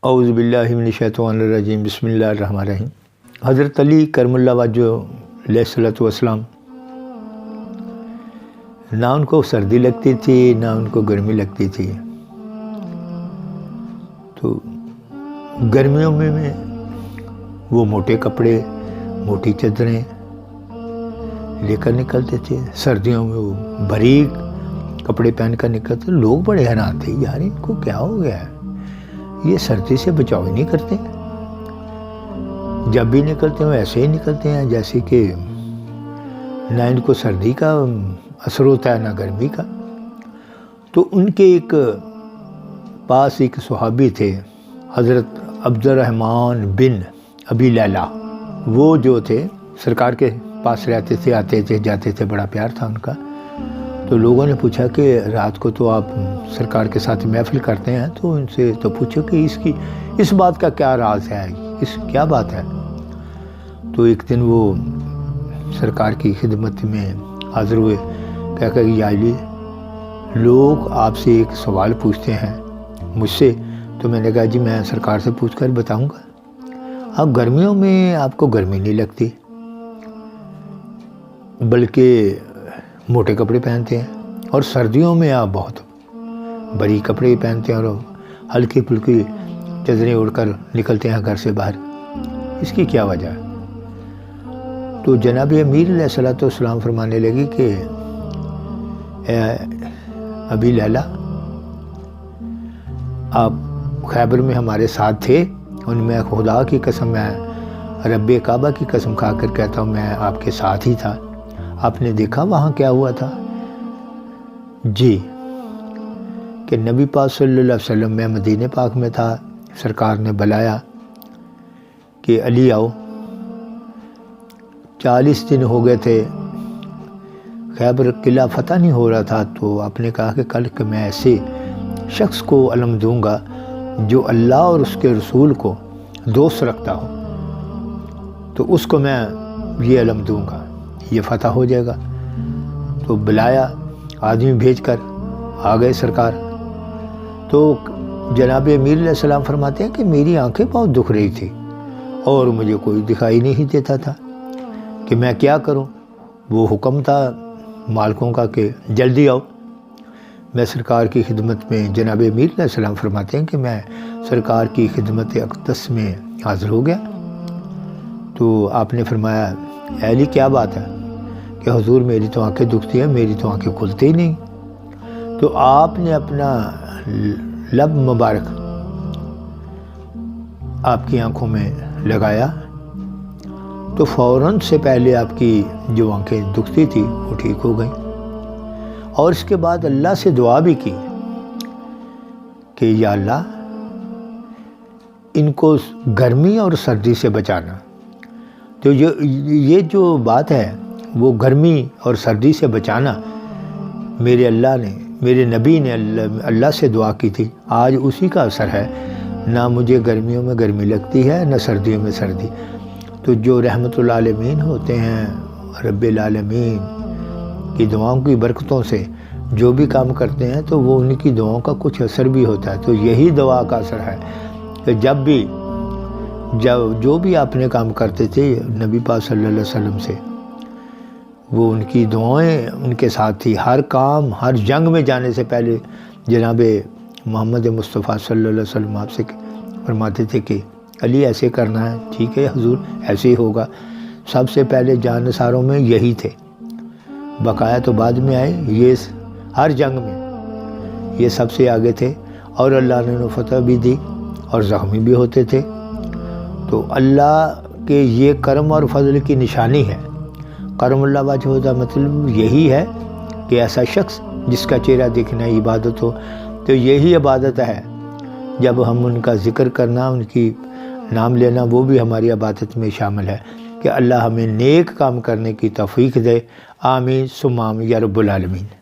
اعوذ باللہ من الشیطان الرجیم، بسم اللہ الرحمن الرحیم۔ حضرت علی کرم اللہ وجہ علیہ الصلوۃ والسلام، نہ ان کو سردی لگتی تھی نہ ان کو گرمی لگتی تھی، تو گرمیوں میں وہ موٹے کپڑے، موٹی چادریں لے کر نکلتے تھے، سردیوں میں وہ باریک کپڑے پہن کر نکلتے۔ لوگ بڑے حیران تھے، یار ان کو کیا ہو گیا ہے، یہ سردی سے بچاؤ ہی نہیں کرتے، جب بھی نکلتے ہیں ایسے ہی نکلتے ہیں جیسے کہ نہ ان کو سردی کا اثر ہوتا ہے نہ گرمی کا۔ تو ان کے ایک پاس ایک صحابی تھے، حضرت عبد الرحمن بن ابی لیلہ، وہ جو تھے سرکار کے پاس رہتے تھے، آتے تھے جاتے تھے، بڑا پیار تھا ان کا۔ تو لوگوں نے پوچھا کہ رات کو تو آپ سرکار کے ساتھ محفل کرتے ہیں، تو ان سے تو پوچھو کہ اس بات کا کیا راز ہے، کیا بات ہے۔ تو ایک دن وہ سرکار کی خدمت میں حاضر ہوئے، کہا کہ یا علی، لوگ آپ سے ایک سوال پوچھتے ہیں مجھ سے، تو میں نے کہا جی میں سرکار سے پوچھ کر بتاؤں گا۔ اب گرمیوں میں آپ کو گرمی نہیں لگتی، بلکہ موٹے کپڑے پہنتے ہیں، اور سردیوں میں آپ بہت بڑی کپڑے پہنتے ہیں اور ہلکی پھلکی چادریں اوڑھ کر نکلتے ہیں گھر سے باہر، اس کی کیا وجہ ہے؟ تو جناب امیر علیہ الصلوۃ والسلام فرمانے لگی کہ اے ابی لیلہ، آپ خیبر میں ہمارے ساتھ تھے، ان میں خدا کی قسم، میں رب کعبہ کی قسم کھا کر کہتا ہوں میں آپ کے ساتھ ہی تھا۔ آپ نے دیکھا وہاں کیا ہوا تھا؟ جی، کہ نبی پاک صلی اللہ علیہ وسلم، میں مدینہ پاک میں تھا، سرکار نے بلایا کہ علی آؤ۔ 40 دن ہو گئے تھے، خیبر قلعہ فتح نہیں ہو رہا تھا، تو آپ نے کہا کہ کل کہ میں ایسے شخص کو علم دوں گا جو اللہ اور اس کے رسول کو دوست رکھتا ہو، تو اس کو میں یہ علم دوں گا، یہ فتح ہو جائے گا۔ تو بلایا، آدمی بھیج کر آ گئے سرکار۔ تو جناب امیر علیہ السلام فرماتے ہیں کہ میری آنکھیں بہت دکھ رہی تھی اور مجھے کوئی دکھائی نہیں دیتا تھا کہ میں کیا کروں۔ وہ حکم تھا مالکوں کا کہ جلدی آؤ۔ میں سرکار کی خدمت میں، جناب امیر علیہ السلام فرماتے ہیں کہ میں سرکار کی خدمت اقدس میں حاضر ہو گیا۔ تو آپ نے فرمایا اے علی کیا بات ہے؟ کہ حضور میری تو آنکھیں دکھتی ہیں، میری تو آنکھیں کھلتی ہی نہیں۔ تو آپ نے اپنا لب مبارک آپ کی آنکھوں میں لگایا، تو فوراً سے پہلے آپ کی جو آنکھیں دکھتی تھی وہ ٹھیک ہو گئیں، اور اس کے بعد اللہ سے دعا بھی کی کہ یا اللہ ان کو گرمی اور سردی سے بچانا۔ تو یہ جو بات ہے وہ گرمی اور سردی سے بچانا، میرے اللہ نے، میرے نبی نے اللہ سے دعا کی تھی، آج اسی کا اثر ہے، نہ مجھے گرمیوں میں گرمی لگتی ہے نہ سردیوں میں سردی۔ تو جو رحمت العالمین ہوتے ہیں، رب العالمین کی دعاؤں کی برکتوں سے جو بھی کام کرتے ہیں تو وہ ان کی دعاؤں کا کچھ اثر بھی ہوتا ہے۔ تو یہی دعا کا اثر ہے کہ جو بھی آپ نے کام کرتے تھے نبی پاک صلی اللہ علیہ وسلم سے، وہ ان کی دعائیں ان کے ساتھ تھی۔ ہر کام، ہر جنگ میں جانے سے پہلے جناب محمد مصطفیٰ صلی اللہ علیہ وسلم آپ سے فرماتے تھے کہ علی ایسے کرنا ہے، ٹھیک ہے حضور ایسے ہی ہوگا۔ سب سے پہلے جان نثاروں میں یہی تھے، بقایا تو بعد میں آئے، یہ ہر جنگ میں یہ سب سے آگے تھے، اور اللہ نے انہیں فتح بھی دی اور زخمی بھی ہوتے تھے۔ تو اللہ کے یہ کرم اور فضل کی نشانی ہے۔ کرم اللہ وجہ کا مطلب یہی ہے کہ ایسا شخص جس کا چہرہ دیکھنا عبادت ہو، تو یہی عبادت ہے۔ جب ہم ان کا ذکر کرنا، ان کی نام لینا، وہ بھی ہماری عبادت میں شامل ہے، کہ اللہ ہمیں نیک کام کرنے کی توفیق دے۔ آمین ثم آمین یا رب العالمین۔